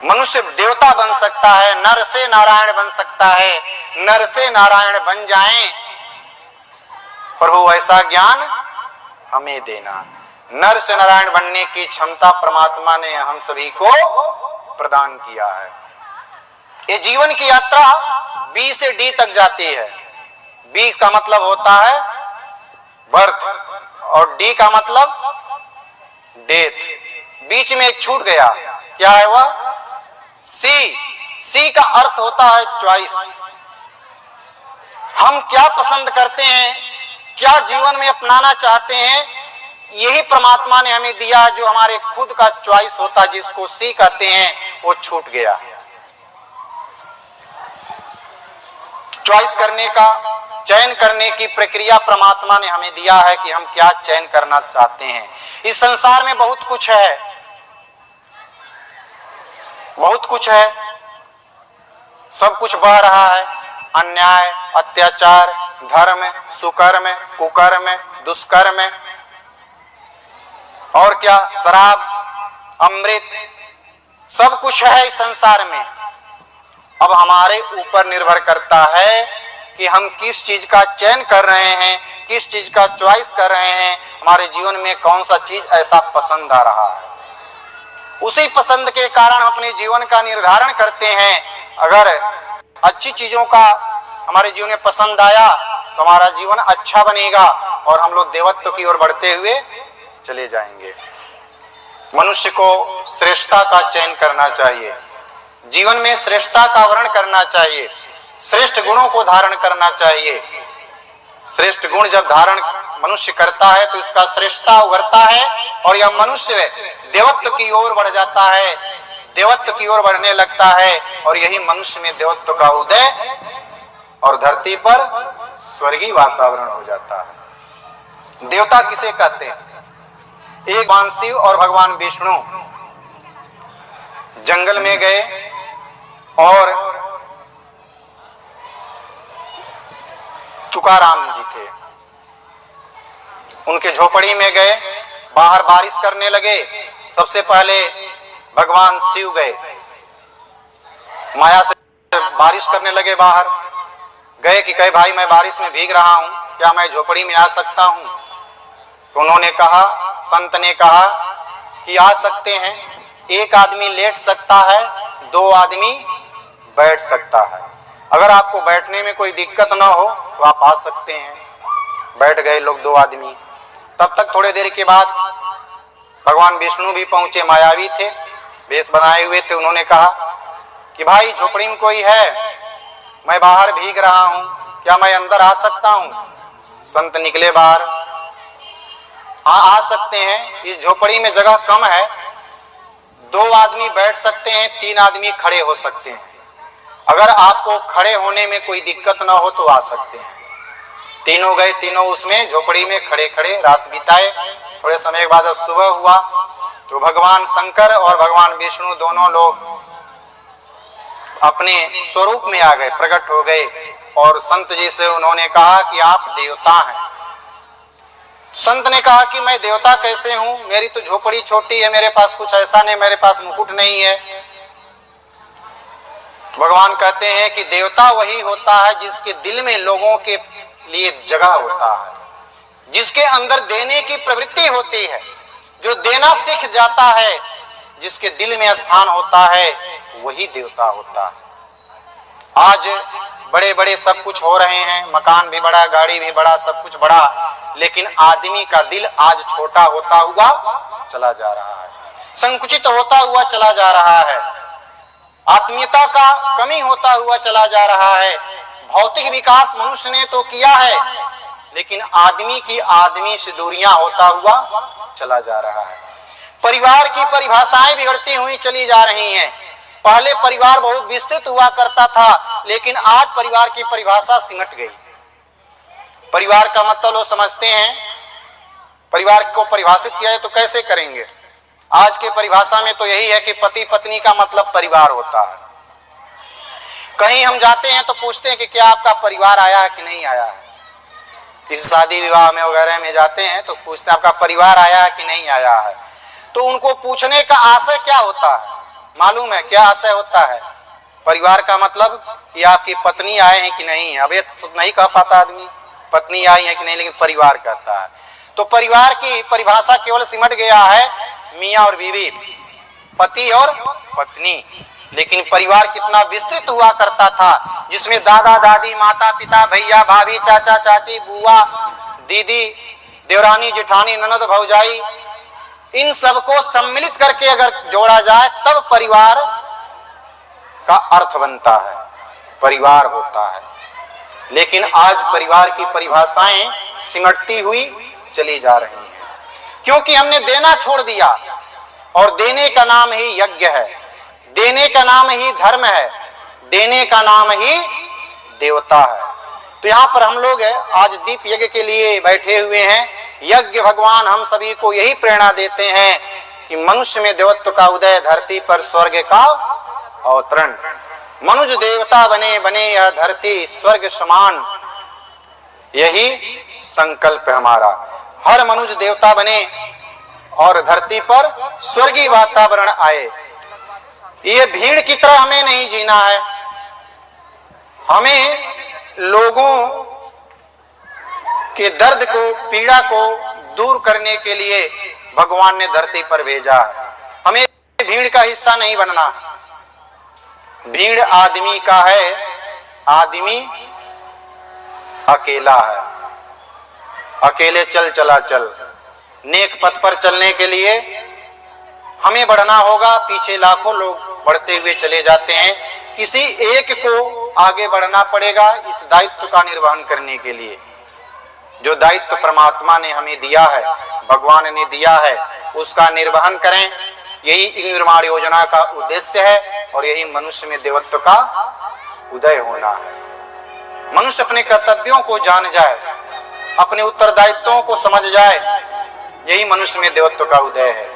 मनुष्य देवता बन सकता है, नर से नारायण बन सकता है, नर से नारायण बन जाएं, प्रभु ऐसा ज्ञान हमें देना। नर से नारायण बनने की क्षमता परमात्मा ने हम सभी को प्रदान किया है। ये जीवन की यात्रा बी से डी तक जाती है। बी का मतलब होता है बर्थ और डी का मतलब डेथ। बीच में एक छूट गया, क्या है वह? सी। सी का अर्थ होता है चॉइस। हम क्या पसंद करते हैं, क्या जीवन में अपनाना चाहते हैं, यही परमात्मा ने हमें दिया, जो हमारे खुद का चॉइस होता है, जिसको सी कहते हैं, वो छूट गया। चॉइस करने का, चयन करने की प्रक्रिया परमात्मा ने हमें दिया है कि हम क्या चयन करना चाहते हैं। इस संसार में बहुत कुछ है, बहुत कुछ है, सब कुछ बह रहा है। अन्याय, अत्याचार, धर्म, सुकर्म, कुकर्म, दुष्कर्म और क्या, शराब, अमृत, सब कुछ है इस संसार में। अब हमारे ऊपर निर्भर करता है कि हम किस चीज का चयन कर रहे हैं, किस चीज का चॉइस कर रहे हैं, हमारे जीवन में कौन सा चीज ऐसा पसंद आ रहा है। उसी पसंद के कारण हम अपने जीवन का निर्धारण करते हैं। अगर अच्छी चीजों का हमारे जीवन में पसंद आया तो हमारा जीवन अच्छा बनेगा और हम लोग देवत्व की ओर बढ़ते हुए चले जाएंगे। मनुष्य को श्रेष्ठता का चयन करना चाहिए, जीवन में श्रेष्ठता का वर्ण करना चाहिए, श्रेष्ठ गुणों को धारण करना चाहिए। श्रेष्ठ गुण जब धारण मनुष्य करता है तो इसका श्रेष्ठता उभरता है और यह मनुष्य देवत्व की ओर बढ़ जाता है, देवत्व की ओर बढ़ने लगता है और यही मनुष्य में देवत्व का उदय और धरती पर स्वर्गीय वातावरण हो जाता है। देवता किसे कहते हैं? एक भगवान शिव और भगवान विष्णु जंगल में गए और तुकाराम जी थे, उनके झोपड़ी में गए, बाहर बारिश करने लगे। सबसे पहले भगवान शिव गए, माया से बारिश करने लगे। बाहर गए कि कहे भाई मैं बारिश में भीग रहा हूं, क्या मैं झोपड़ी में आ सकता हूं? तो उन्होंने कहा, संत ने कहा कि आ सकते हैं। एक आदमी लेट सकता है, दो आदमी बैठ सकता है। अगर आपको बैठने में कोई दिक्कत ना हो तो आप आ सकते हैं। बैठ गए लोग, दो आदमी। तब तक थोड़ी देर के बाद भगवान विष्णु भी पहुंचे, मायावी थे, वेश बनाए हुए थे। उन्होंने कहा कि भाई झोपड़ी में कोई है, मैं बाहर भीग रहा हूं, क्या मैं अंदर आ सकता हूं? संत निकले बाहर, हाँ आ सकते हैं, इस झोपड़ी में जगह कम है, दो आदमी बैठ सकते हैं, तीन आदमी खड़े हो सकते हैं। अगर आपको खड़े होने में कोई दिक्कत ना हो तो आ सकते हैं। तीनों गए, तीनों उसमें झोपड़ी में खड़े खड़े रात बिताए। थोड़े समय के बाद जब सुबह हुआ तो भगवान शंकर और भगवान विष्णु दोनों लोग अपने स्वरूप में आ गए, प्रकट हो गए और संत जी से उन्होंने कहा कि आप देवता हैं। संत ने कहा कि मैं देवता कैसे हूं, मेरी तो झोपड़ी छोटी है, मेरे पास कुछ ऐसा नहीं, मेरे पास मुकुट नहीं है। भगवान कहते हैं कि देवता वही होता है जिसके दिल में लोगों के लिए जगह होता है, जिसके अंदर देने की प्रवृत्ति होती है, जो देना सीख जाता है, जिसके दिल में स्थान होता है, वही देवता होता है। आज बड़े बड़े सब कुछ हो रहे हैं, मकान भी बड़ा, गाड़ी भी बड़ा, सब कुछ बड़ा, लेकिन आदमी का दिल आज छोटा होता हुआ चला जा रहा है, संकुचित होता हुआ चला जा रहा है, आत्मीयता का कमी होता हुआ चला जा रहा है। भौतिक विकास मनुष्य ने तो किया है, लेकिन आदमी की आदमी से दूरियां होता हुआ चला जा रहा है। परिवार की परिभाषाएं बिगड़ती हुई चली जा रही हैं। पहले परिवार बहुत विस्तृत हुआ करता था, लेकिन आज परिवार की परिभाषा सिमट गई। परिवार का मतलब लोग समझते हैं, परिवार को परिभाषित किया है तो कैसे करेंगे? आज के परिभाषा में तो यही है कि पति पत्नी का मतलब परिवार होता है। कहीं हम जाते हैं तो पूछते हैं कि क्या आपका परिवार आया है कि नहीं आया है। किसी शादी विवाह में वगैरह में जाते हैं तो पूछते हैं आपका परिवार आया है कि नहीं आया है। तो उनको पूछने का आशय क्या होता है? मालूम है क्या आशय होता है? परिवार का मतलब कि आपकी पत्नी आए हैं कि नहीं। अब ये तो नहीं कह पाता आदमी पत्नी आई है कि नहीं, लेकिन परिवार कहता है। तो परिवार की परिभाषा केवल सिमट गया है मियाँ और बीवी, पति और पत्नी। लेकिन परिवार कितना विस्तृत हुआ करता था, जिसमें दादा दादी, माता पिता, भैया भाभी, चाचा चाची, बुआ दीदी, देवरानी जेठानी, ननद भौजाई, इन सबको सम्मिलित करके अगर जोड़ा जाए तब परिवार का अर्थ बनता है, परिवार होता है। लेकिन आज परिवार की परिभाषाएं सिमटती हुई चली जा रही हैं, क्योंकि हमने देना छोड़ दिया। और देने का नाम ही यज्ञ है, देने का नाम ही धर्म है, देने का नाम ही देवता है। तो यहाँ पर हम लोग आज दीप यज्ञ के लिए बैठे हुए हैं। यज्ञ भगवान हम सभी को यही प्रेरणा देते हैं कि मनुष्य में देवत्व का उदय, धरती पर स्वर्ग का अवतरण। मनुष्य देवता बने बने यह धरती स्वर्ग समान, यही संकल्प है हमारा। हर मनुष्य देवता बने और धरती पर स्वर्गीय वातावरण आए। ये भीड़ की तरह हमें नहीं जीना है। हमें लोगों के दर्द को, पीड़ा को दूर करने के लिए भगवान ने धरती पर भेजा है। हमें भीड़ का हिस्सा नहीं बनना। भीड़ आदमी का है, आदमी अकेला है। अकेले चल चला चल। नेक पथ पर चलने के लिए हमें बढ़ना होगा, पीछे लाखों लोग बढ़ते हुए चले जाते हैं। किसी एक को आगे बढ़ना पड़ेगा इस दायित्व का निर्वहन करने के लिए। जो दायित्व परमात्मा ने हमें दिया है, भगवान ने दिया है, उसका निर्वहन करें। यही निर्माण योजना का उद्देश्य है और यही मनुष्य में देवत्व का उदय होना है। मनुष्य अपने कर्तव्यों को जान जाए, अपने उत्तरदायित्वों को समझ जाए, यही मनुष्य में देवत्व का उदय है।